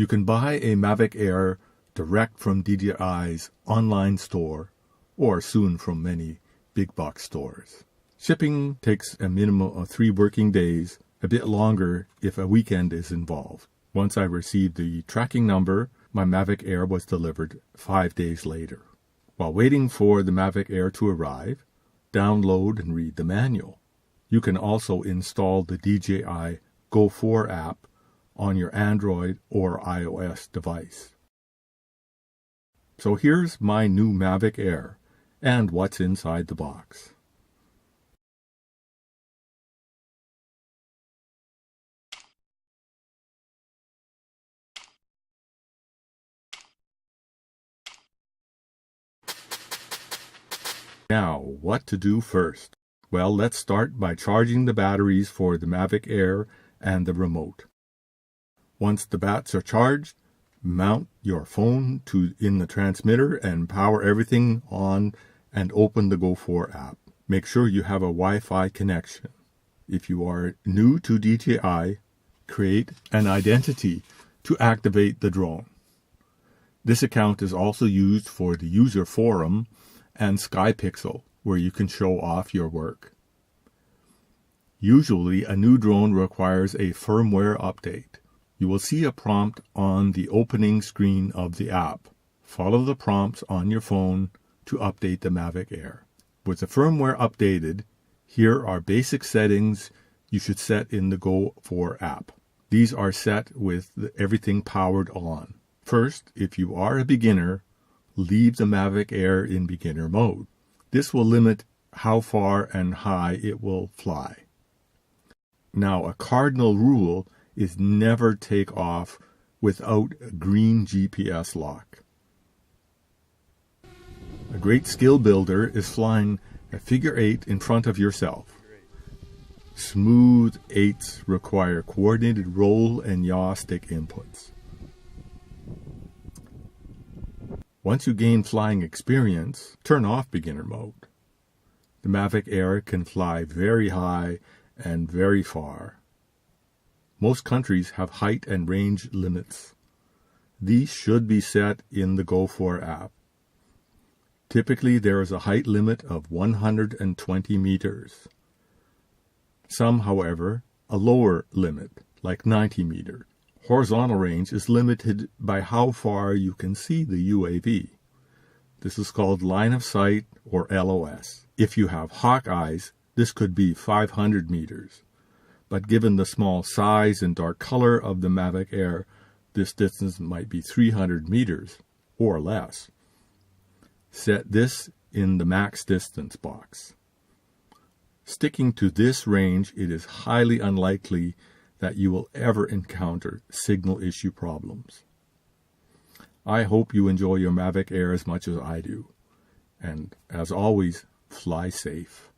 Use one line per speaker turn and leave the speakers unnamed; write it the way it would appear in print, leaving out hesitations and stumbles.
You can buy a Mavic Air direct from DJI's online store or soon from many big box stores. Shipping takes a minimum of 3 working days, a bit longer if a weekend is involved. Once I received the tracking number, my Mavic Air was delivered 5 days later. While waiting for the Mavic Air to arrive, download and read the manual. You can also install the DJI Go 4 app on your Android or iOS device. So here's my new Mavic Air and what's inside the box. Now, what to do first? Well, let's start by charging the batteries for the Mavic Air and the remote. Once the bats are charged, mount your phone in the transmitter and power everything on and open the Go 4 app. Make sure you have a Wi-Fi connection. If you are new to DJI, create an identity to activate the drone. This account is also used for the user forum and SkyPixel, where you can show off your work. Usually, a new drone requires a firmware update. You will see a prompt on the opening screen of the app. Follow the prompts on your phone to update the Mavic Air. With the firmware updated, here are basic settings you should set in the Go 4 app. These are set with everything powered on. First, if you are a beginner, leave the Mavic Air in beginner mode. This will limit how far and high it will fly. Now, a cardinal rule is never take off without a green GPS lock. A great skill builder is flying a figure 8 in front of yourself. Smooth 8s require coordinated roll and yaw stick inputs. Once you gain flying experience, turn off beginner mode. The Mavic Air can fly very high and very far. Most countries have height and range limits. These should be set in the Go 4 app. Typically, there is a height limit of 120 meters. Some, however, a lower limit, like 90 meters. Horizontal range is limited by how far you can see the UAV. This is called line of sight or LOS. If you have hawk eyes, this could be 500 meters. But given the small size and dark color of the Mavic Air, this distance might be 300 meters or less. Set this in the max distance box. Sticking to this range, it is highly unlikely that you will ever encounter signal issue problems. I hope you enjoy your Mavic Air as much as I do. And as always, fly safe.